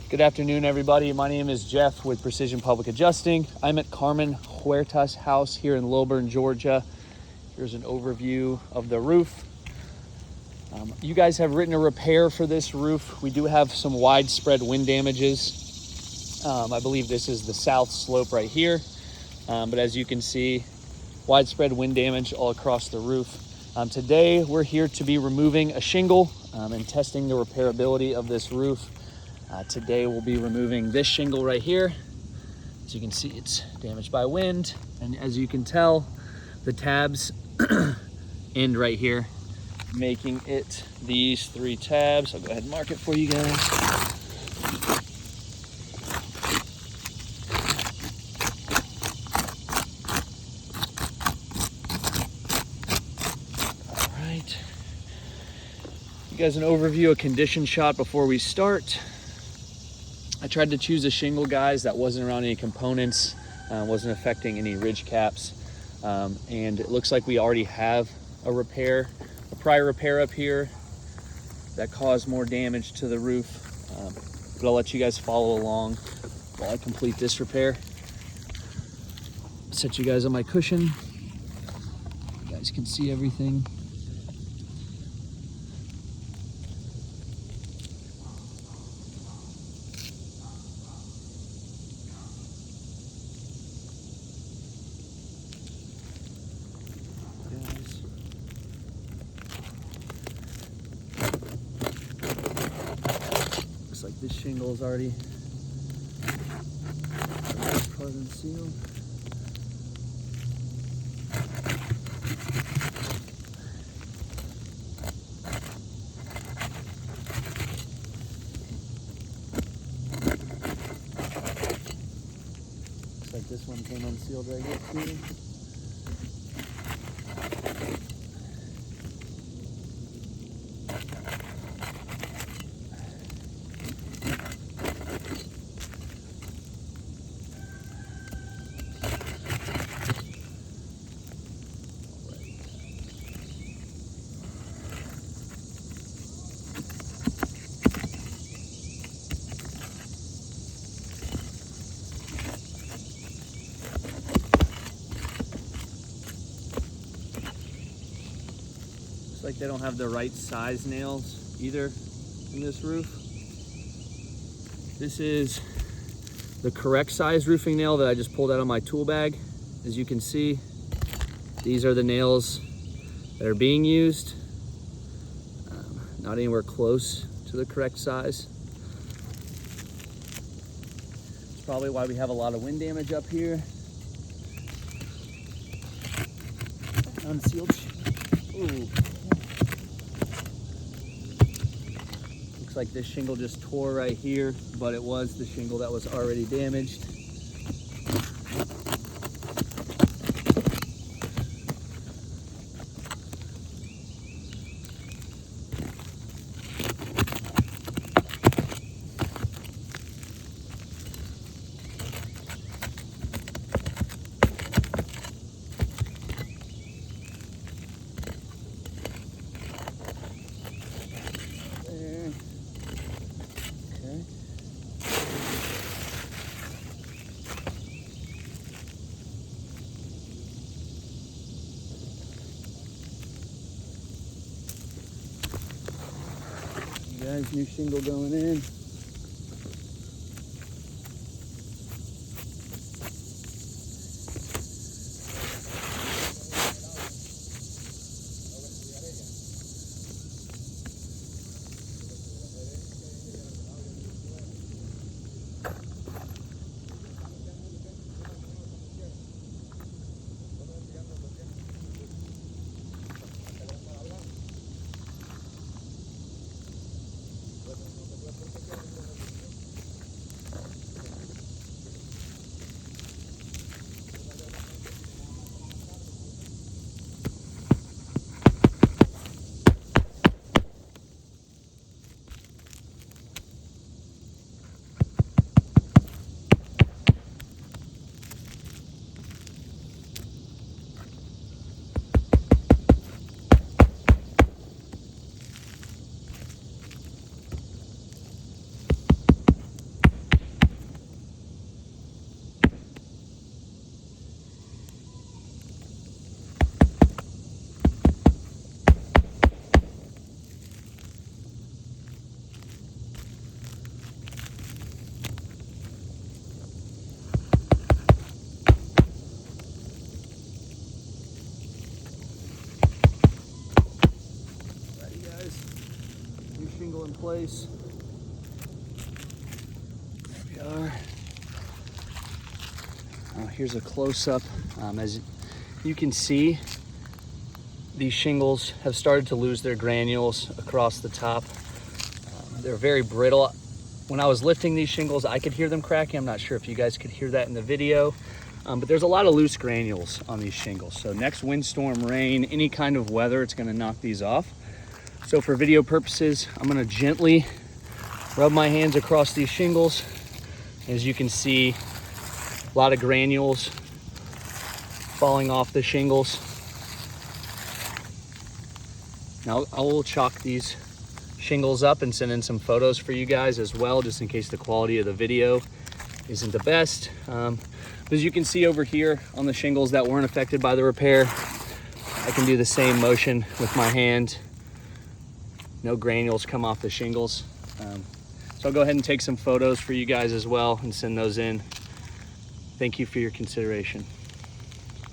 Good afternoon, everybody. My name is Jeff with Precision Public Adjusting. I'm at Carmen Huerta's house here in Lilburn, Georgia. Here's an overview of the roof. You guys have written a repair for this roof. We do have some widespread wind damages. I believe this is the south slope right here. But as you can see, widespread wind damage all across the roof. Today, we're here to be removing a shingle and testing the repairability of this roof. Today we'll be removing this shingle right here. As you can see, it's damaged by wind. And as you can tell, the tabs end right here, making it these 3 tabs. I'll go ahead and mark it for you guys. All right. You guys an overview, a condition shot before we start. I tried to choose a shingle, guys, that wasn't around any components, wasn't affecting any ridge caps. And it looks like we already have a prior repair up here that caused more damage to the roof. But I'll let you guys follow along while I complete this repair. Set you guys on my cushion. You guys can see everything. Looks like this shingle is already part and sealed. Looks like this one came unsealed right here too. Looks like they don't have the right size nails either in this roof. This is the correct size roofing nail that I just pulled out of my tool bag. As you can see, these are the nails that are being used. Not anywhere close to the correct size. That's probably why we have a lot of wind damage up here. Unsealed. Ooh. Looks like this shingle just tore right here, but it was the shingle that was already damaged. Guys, new shingle going in. place. There we are. Here's a close-up. As you can see, these shingles have started to lose their granules across the top. They're very brittle. When I was lifting these shingles, I could hear them cracking. I'm not sure if you guys could hear that in the video, but there's a lot of loose granules on these shingles. So next windstorm, rain, any kind of weather, it's gonna knock these off. So for video purposes, I'm gonna gently rub my hands across these shingles. As you can see, a lot of granules falling off the shingles. Now I will chalk these shingles up and send in some photos for you guys as well, just in case the quality of the video isn't the best. As you can see over here on the shingles that weren't affected by the repair, I can do the same motion with my hand. No granules come off the shingles. So I'll go ahead and take some photos for you guys as well and send those in. Thank you for your consideration.